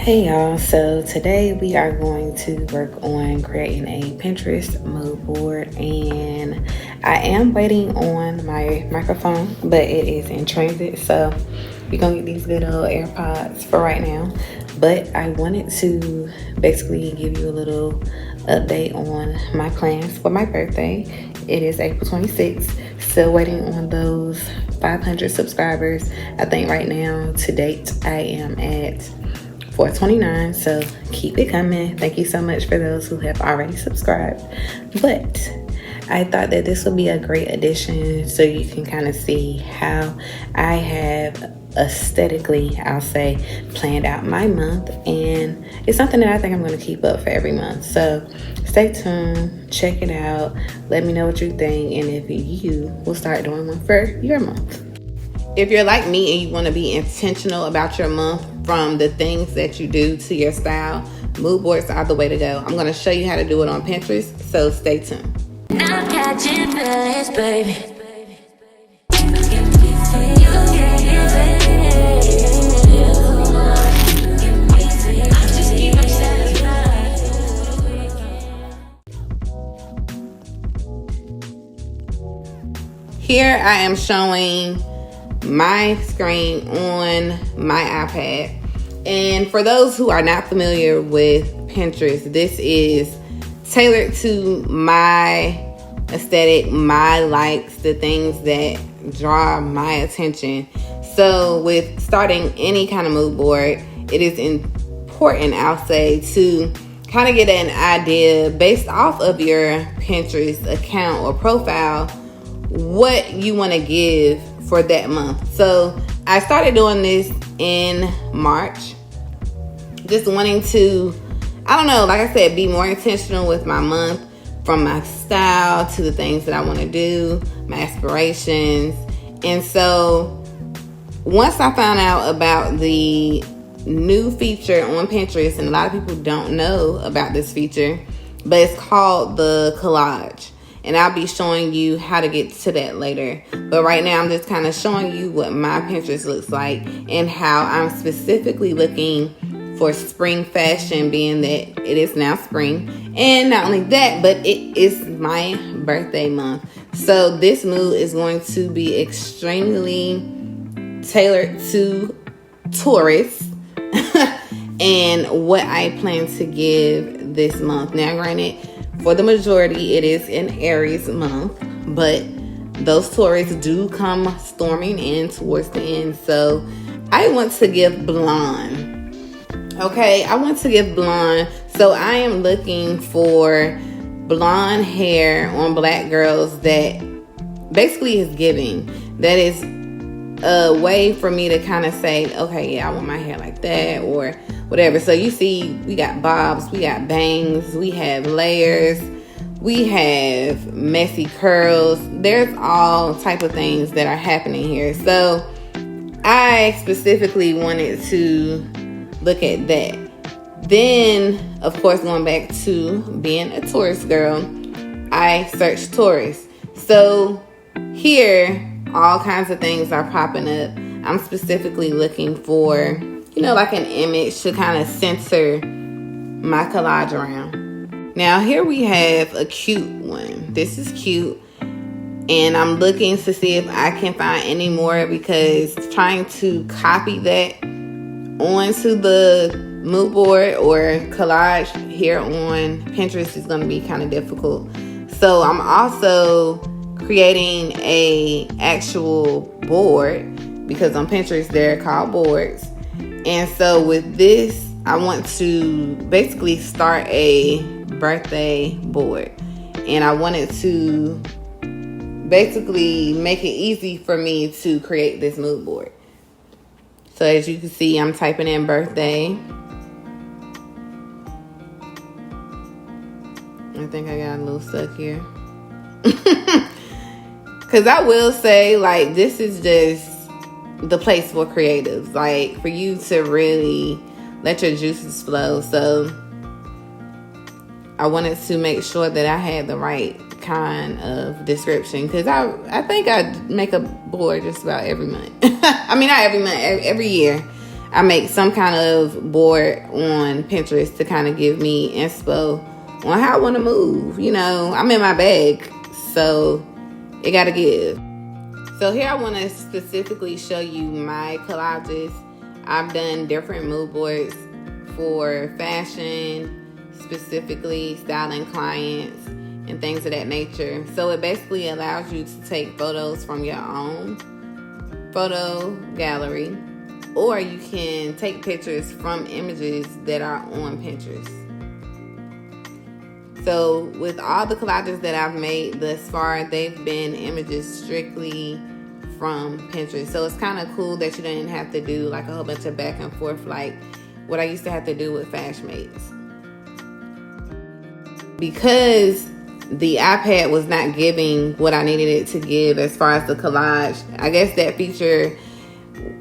Hey y'all, so today we are going to work on creating a Pinterest mood board, and I am waiting on my microphone, but it is in transit, so we're gonna get these good old AirPods for right now. But I wanted to basically give you a little update on my plans for my birthday. It is April 26th, still waiting on those 500 subscribers. I think right now to date I am at 429, so keep it coming. Thank you so much for those who have already subscribed. But I thought that this would be a great addition so you can kind of see how I have aesthetically, I'll say, planned out my month, and it's something that I think I'm going to keep up for every month. So stay tuned, check it out, let me know what you think, and if you will start doing one for your month. If you're like me and you want to be intentional about your month, from the things that you do to your style, mood boards are the way to go. I'm going to show you how to do it on Pinterest, so stay tuned. I'm catching feelings, baby. Here I am showing my screen on my iPad. And for those who are not familiar with Pinterest, this is tailored to my aesthetic, my likes, the things that draw my attention. So with starting any kind of mood board, it is important, I'll say, to kind of get an idea based off of your Pinterest account or profile what you want to give for that month. So I started doing this in March, just wanting to, I don't know, like I said, be more intentional with my month, from my style to the things that I want to do, my aspirations. And so once I found out about the new feature on Pinterest, and a lot of people don't know about this feature, but it's called the collage. And I'll be showing you how to get to that later. But right now, I'm just kind of showing you what my Pinterest looks like and how I'm specifically looking for spring fashion, being that it is now spring. And not only that, but it is my birthday month. So this mood is going to be extremely tailored to Taurus and what I plan to give this month. Now, granted, for the majority, it is an Aries month, but those Taurus do come storming in towards the end. So I want to give blonde. Okay, I want to give blonde. So I am looking for blonde hair on black girls that basically is giving. That is a way for me to kind of say, okay, yeah, I want my hair like that or whatever. So you see, we got bobs, we got bangs, we have layers, we have messy curls. There's all type of things that are happening here. So I specifically wanted to look at that. Then, of course, going back to being a Taurus girl, I searched Taurus. So here, all kinds of things are popping up. I'm specifically looking for, like an image to kind of center my collage around. Now here we have a cute one. This is cute. And I'm looking to see if I can find any more, because trying to copy that onto the mood board or collage here on Pinterest is going to be kind of difficult. So I'm also creating a actual board, because on Pinterest they're called boards. And so with this, I want to basically start a birthday board, and I wanted to basically make it easy for me to create this mood board. So as you can see, I'm typing in birthday. I think I got a little stuck here. Because I will say, like, this is just the place for creatives, like for you to really let your juices flow. So I wanted to make sure that I had the right kind of description, because I think I make a board just about every month. I mean, not every month, every year I make some kind of board on Pinterest to kind of give me inspo on how I want to move. You know, I'm in my bag, so it got to give. So here I want to specifically show you my collages. I've done different mood boards for fashion, specifically styling clients and things of that nature. So it basically allows you to take photos from your own photo gallery, or you can take pictures from images that are on Pinterest. So with all the collages that I've made thus far, they've been images strictly from Pinterest. So it's kind of cool that you didn't have to do like a whole bunch of back and forth like what I used to have to do with Fashmates. Because the iPad was not giving what I needed it to give as far as the collage, I guess that feature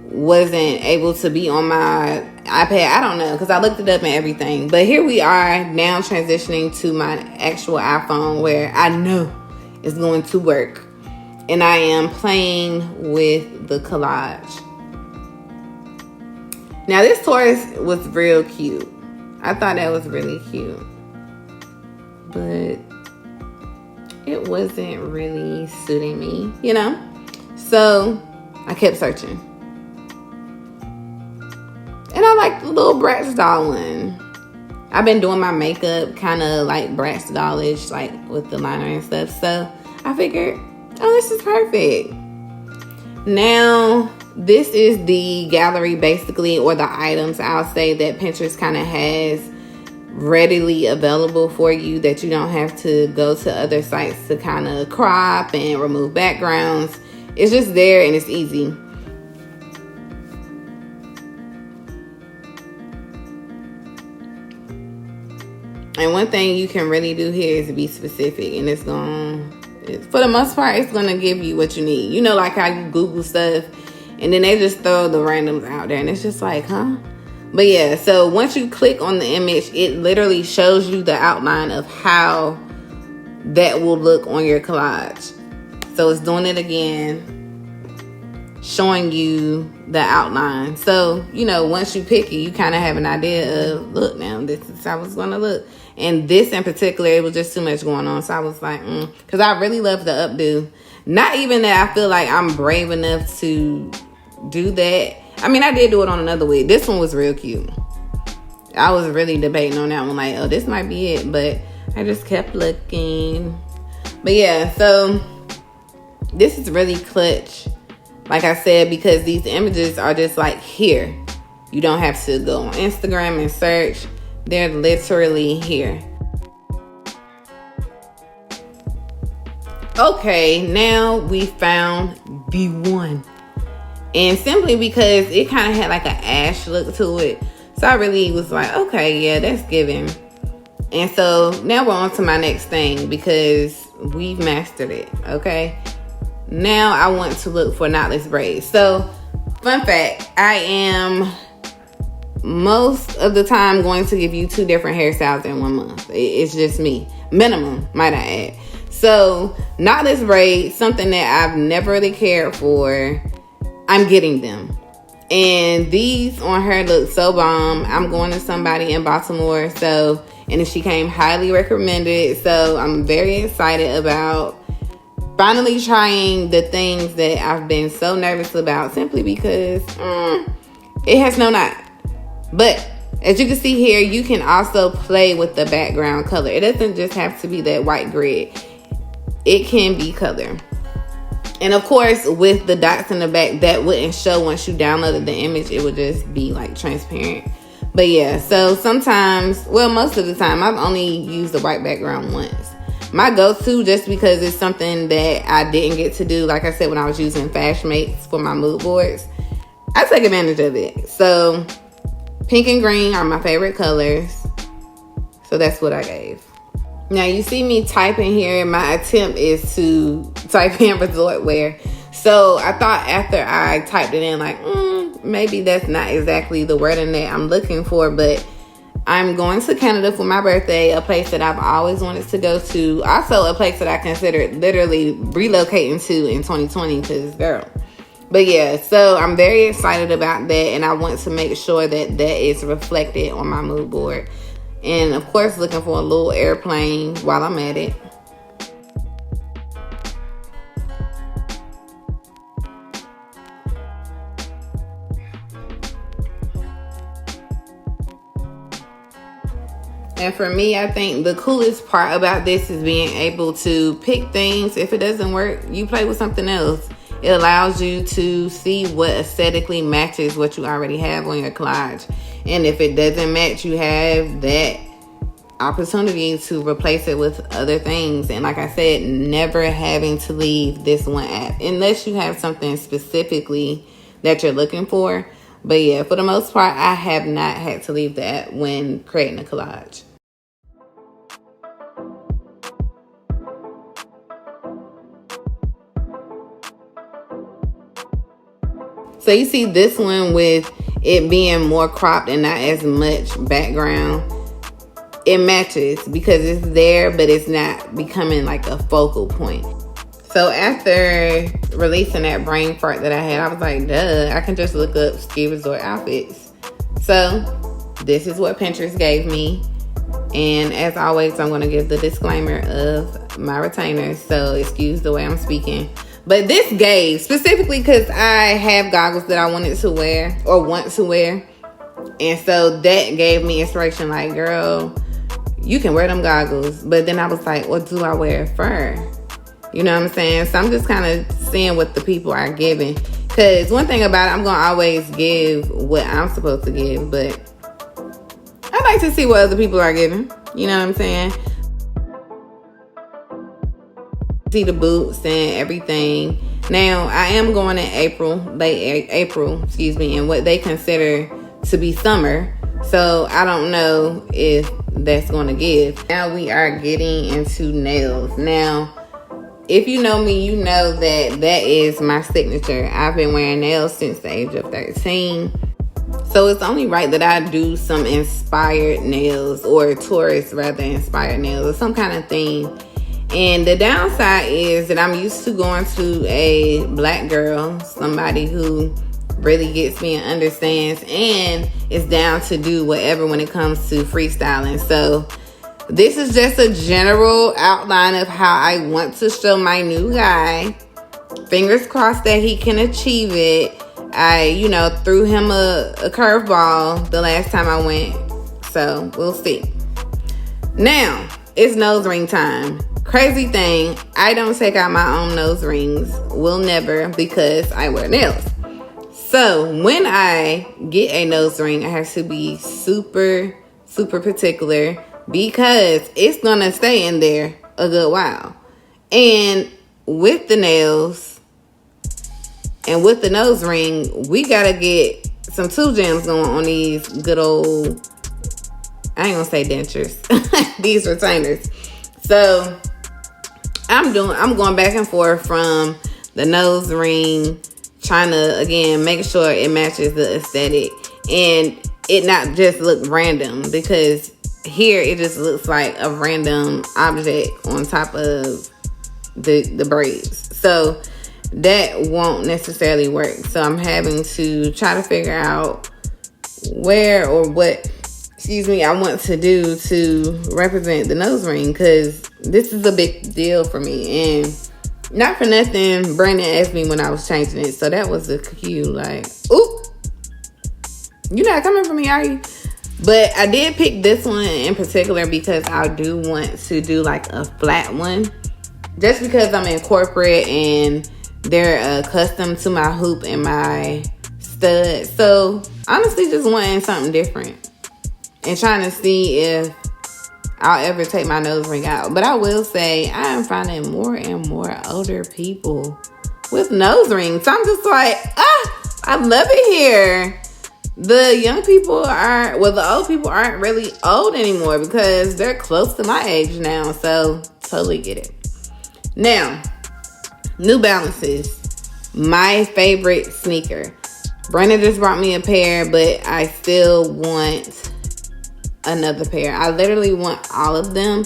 wasn't able to be on my iPad. I don't know, because I looked it up and everything. But here we are now transitioning to my actual iPhone where I know it's going to work. And I am playing with the collage. Now this Taurus was real cute. I thought that was really cute. But it wasn't really suiting me, you know? So I kept searching. And I like the little Bratz doll one. I've been doing my makeup kind of like Bratz dollish, like with the liner and stuff. So I figured, oh, this is perfect. Now, this is the gallery basically, or the items I'll say that Pinterest kind of has readily available for you, that you don't have to go to other sites to kind of crop and remove backgrounds. It's just there and it's easy. And one thing you can really do here is be specific, and it's for the most part, it's going to give you what you need. You know, like how you Google stuff and then they just throw the randoms out there and it's just like, huh? But yeah, so once you click on the image, it literally shows you the outline of how that will look on your collage. So it's doing it again, showing you the outline. So, you know, once you pick it, you kind of have an idea of, look, now this is how it's going to look. And this in particular, it was just too much going on. So I was like, because I really love the updo. Not even that I feel like I'm brave enough to do that. I mean, I did do it on another wig. This one was real cute. I was really debating on that one, like, oh, this might be it. But I just kept looking. But yeah, so this is really clutch. Like I said, because these images are just like here. You don't have to go on Instagram and search. They're literally here. Okay, now we found the one. And simply because it kind of had like an ash look to it. So I really was like, okay, yeah, that's giving. And so now we're on to my next thing because we've mastered it, okay? Now I want to look for knotless braids. So, fun fact, I am most of the time going to give you 2 different hairstyles in 1 month. It's just me. Minimum, might I add. So, knotless braids, something that I've never really cared for, I'm getting them. And these on her look so bomb. I'm going to somebody in Baltimore, so, and she came highly recommended. So, I'm very excited about finally trying the things that I've been so nervous about, simply because it has no knot. But as you can see here, you can also play with the background color. It doesn't just have to be that white grid. It can be color. And of course, with the dots in the back, that wouldn't show once you downloaded the image. It would just be like transparent. But yeah, so sometimes, well, most of the time, I've only used the white background once. My go-to, just because it's something that I didn't get to do, like I said, when I was using Fashmates for my mood boards, I take advantage of it. So pink and green are my favorite colors. So that's what I gave. Now you see me typing here. My attempt is to type in resort wear. So I thought after I typed it in, like, maybe that's not exactly the wording that I'm looking for, but I'm going to Canada for my birthday, a place that I've always wanted to go to. Also a place that I considered literally relocating to in 2020 because, girl, But yeah, so I'm very excited about that, and I want to make sure that that is reflected on my mood board. And of course, looking for a little airplane while I'm at it. And for me, I think the coolest part about this is being able to pick things. If it doesn't work, you play with something else. It allows you to see what aesthetically matches what you already have on your collage. And if it doesn't match, you have that opportunity to replace it with other things. And like I said, never having to leave this one app unless you have something specifically that you're looking for. But yeah, for the most part, I have not had to leave the app when creating a collage. So you see this one with it being more cropped and not as much background. It matches because it's there, but it's not becoming like a focal point. So after releasing that brain fart that I had, I was like, duh, I can just look up ski resort outfits. So this is what Pinterest gave me. And as always, I'm going to give the disclaimer of my retainers. So excuse the way I'm speaking. But this gave, specifically because I have goggles that I wanted to wear or want to wear. And so that gave me inspiration like, girl, you can wear them goggles. But then I was like, what do I wear fur? You know what I'm saying? So I'm just kind of seeing what the people are giving. Because one thing about it, I'm going to always give what I'm supposed to give. But I like to see what other people are giving. You know what I'm saying? See the boots and everything. Now, I am going in April, late April, and what they consider to be summer. So I don't know if that's going to give. Now we are getting into nails. Now, if you know me, you know that that is my signature. I've been wearing nails since the age of 13. So it's only right that I do some inspired nails, or tourist rather inspired nails, or some kind of theme. And the downside is that I'm used to going to a black girl, somebody who really gets me and understands and is down to do whatever when it comes to freestyling. So this is just a general outline of how I want to show my new guy. Fingers crossed that he can achieve it. I, threw him a curveball the last time I went. So we'll see. Now, it's nose ring time. Crazy thing, I don't take out my own nose rings. Will never, because I wear nails. So when I get a nose ring, I have to be super, super particular because it's going to stay in there a good while. And with the nails and with the nose ring, we got to get some 2 gems going on these good old, I ain't going to say dentures, these retainers. So I'm going back and forth from the nose ring, trying to, again, make sure it matches the aesthetic and it not just look random, because here it just looks like a random object on top of the braids. So that won't necessarily work. So I'm having to try to figure out where or what I want to do to represent the nose ring, because this is a big deal for me. And not for nothing, Brandon asked me when I was changing it, so that was a cue, like, oop, you're not coming for me, are you? But I did pick this one in particular because I do want to do like a flat one, just because I'm in corporate and they're accustomed to my hoop and my stud. So honestly, just wanting something different and trying to see if I'll ever take my nose ring out. But I will say I am finding more and more older people with nose rings. So I'm just like, I love it here. The young people the old people aren't really old anymore because they're close to my age now. So totally get it. Now, New Balances, my favorite sneaker. Brandon just brought me a pair, but I still want another pair. I literally want all of them,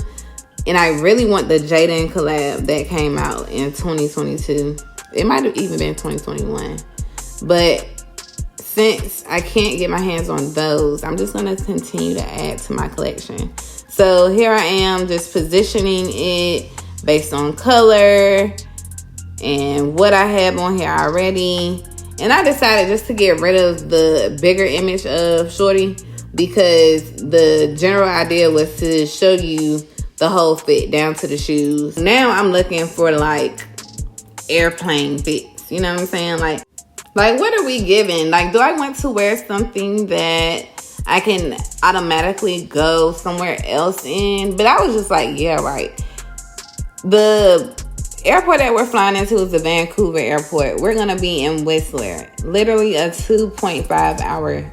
and I really want the Jaden collab that came out in 2022. It might have even been 2021. But since I can't get my hands on those, I'm just going to continue to add to my collection. So here I am just positioning it based on color and what I have on here already. And I decided just to get rid of the bigger image of Shorty because the general idea was to show you the whole fit down to the shoes. Now I'm looking for like airplane fits. You know what I'm saying? Like what are we giving? Like, do I want to wear something that I can automatically go somewhere else in? But I was just like, yeah, right. The airport that we're flying into is the Vancouver airport. We're going to be in Whistler. Literally a 2.5 hour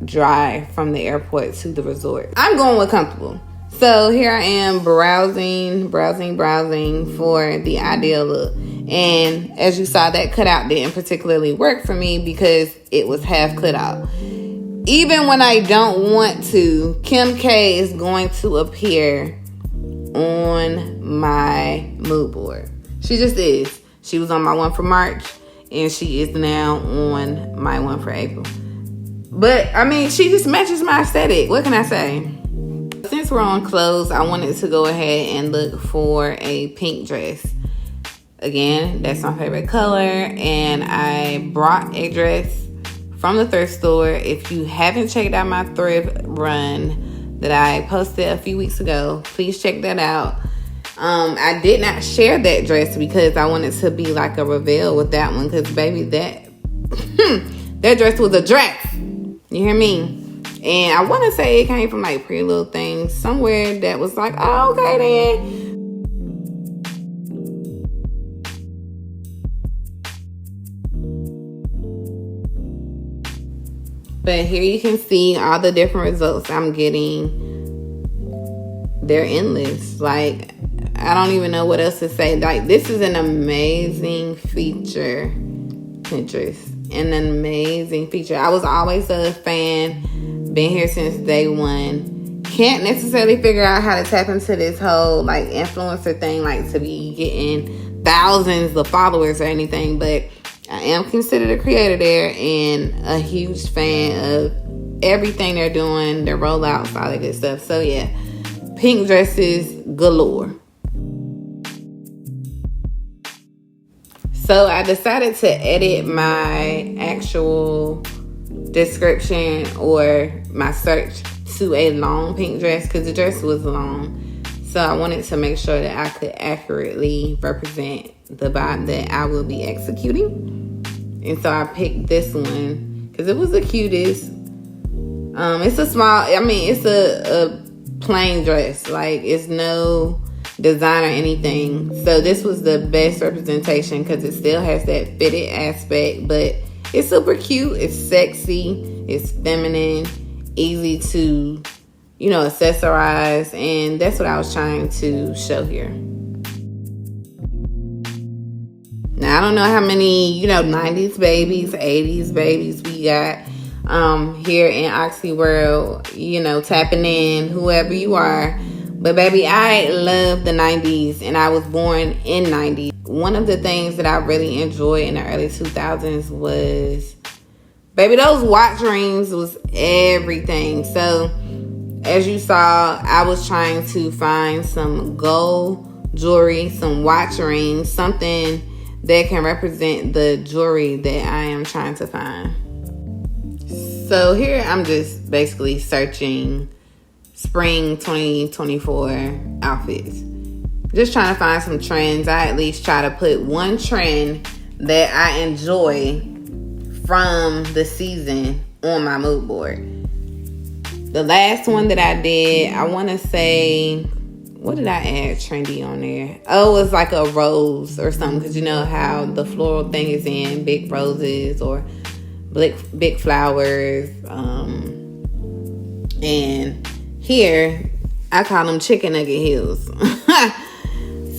drive from the airport to the resort. I'm going with comfortable. So here I am browsing for the ideal look. And as you saw, that cutout didn't particularly work for me because it was half cut out. Even when I don't want to, Kim K is going to appear on my mood board. She just is. She was on my one for March and she is now on my one for April. But I mean, she just matches my aesthetic. What can I say? Since we're on clothes, I wanted to go ahead and look for a pink dress. Again, that's my favorite color, and I brought a dress from the thrift store. If you haven't checked out my thrift run that I posted a few weeks ago, please check that out. I did not share that dress because I wanted to be like a reveal with that one, because baby, that that dress was a dress. You hear me? And I want to say it came from like Pretty Little Things, somewhere that was like, oh, okay then. But here you can see all the different results I'm getting. They're endless. Like, I don't even know what else to say. Like, this is an amazing feature, Pinterest. An amazing feature. I was always a fan. Been here since day one. Can't necessarily figure out how to tap into this whole, like, influencer thing, like, to be getting thousands of followers or anything. But I am considered a creator there and a huge fan of everything they're doing, their rollouts, all that good stuff. So yeah, pink dresses galore. So I decided to edit my actual description or my search to a long pink dress because the dress was long. So I wanted to make sure that I could accurately represent the vibe that I will be executing. And so I picked this one because it was the cutest. It's a small, I mean, it's a plain dress. Like, it's no design or anything. So this was the best representation because it still has that fitted aspect. But it's super cute. It's sexy. It's feminine. Easy to, accessorize. And that's what I was trying to show here. Now, I don't know how many, 90s babies, 80s babies we got here in Oxy World, tapping in, whoever you are. But, baby, I love the 90s, and I was born in 90s. One of the things that I really enjoyed in the early 2000s was, baby, those watch rings was everything. So, as you saw, I was trying to find some gold jewelry, some watch rings, something that can represent the jewelry that I am trying to find. So here I'm just basically searching spring 2024 outfits. Just trying to find some trends. I at least try to put one trend that I enjoy from the season on my mood board. The last one that I did, I want to say, what did I add trendy on there? Oh, it was like a rose or something. Because you know how the floral thing is in big roses or big flowers. And here, I call them chicken nugget heels.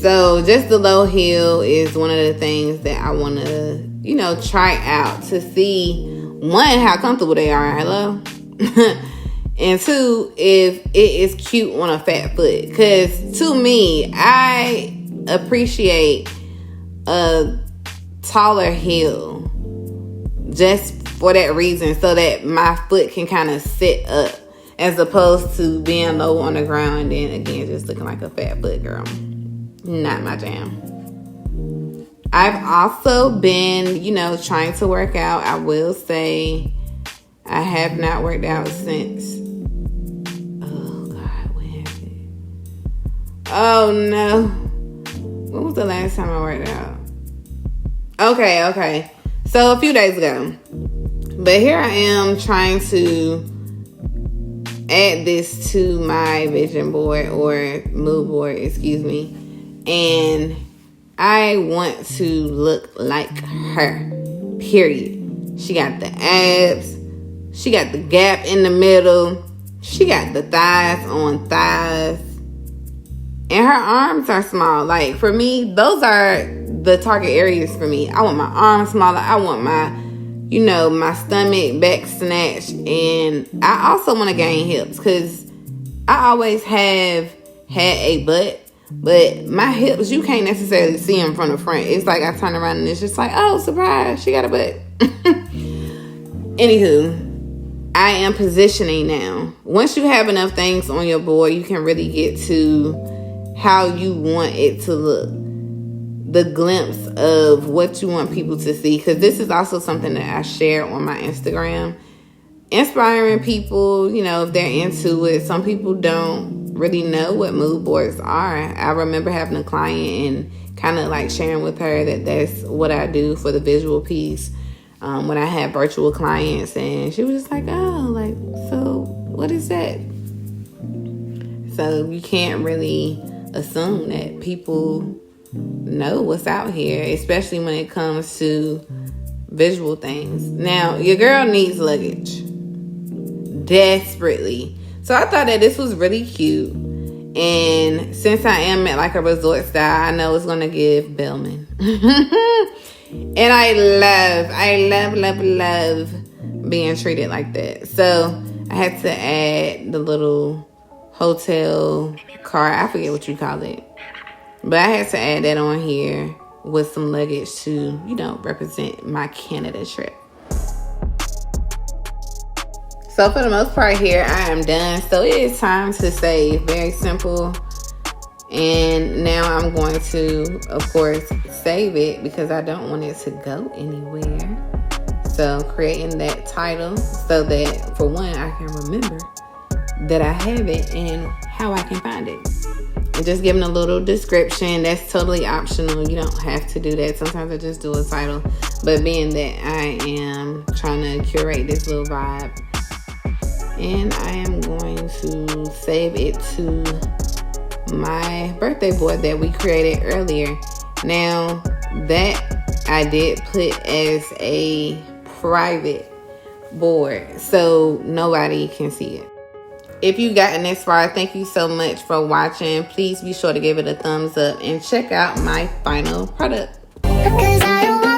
So just the low heel is one of the things that I want to, try out to see, one, how comfortable they are. Hello? And two, if it is cute on a fat foot. Because to me, I appreciate a taller heel just for that reason, so that my foot can kind of sit up as opposed to being low on the ground and then again just looking like a fat foot girl. Not my jam. I've also been, trying to work out. I will say I have not worked out since, oh God, when is it? Oh no. When was the last time I worked out? Okay. So a few days ago. But here I am trying to add this to my vision board or mood board, excuse me. And I want to look like her, period. She got the abs. She got the gap in the middle. She got the thighs on thighs. And her arms are small. Like, for me, those are the target areas for me. I want my arms smaller. I want my, my stomach back snatched. And I also want to gain hips because I always have had a butt. But my hips, you can't necessarily see them from the front. It's like I turn around and it's just like, oh, surprise, she got a butt. Anywho, I am positioning now. Once you have enough things on your board, you can really get to how you want it to look. The glimpse of what you want people to see. Because this is also something that I share on my Instagram. Inspiring people, if they're into it. Some people don't really know what mood boards are. I remember having a client and kind of like sharing with her that that's what I do for the visual piece when I have virtual clients, and she was just like, oh, like, so what is that? So you can't really assume that people know what's out here, especially when it comes to visual things. Now, your girl needs luggage desperately. So I thought that this was really cute. And since I am at like a resort style, I know it's going to give Bellman. And I love being treated like that. So I had to add the little hotel card. I forget what you call it. But I had to add that on here with some luggage to, represent my Canada trip. So for the most part here, I am done. So it is time to save. Very simple. And now I'm going to, of course, save it because I don't want it to go anywhere. So creating that title so that, for one, I can remember that I have it and how I can find it. And just giving a little description. That's totally optional. You don't have to do that. Sometimes I just do a title. But being that I am trying to curate this little vibe, and I am going to save it to my birthday board that we created earlier. Now, that I did put as a private board so nobody can see it. If you've gotten this far, thank you so much for watching. Please be sure to give it a thumbs up and check out my final product. 'Cause I don't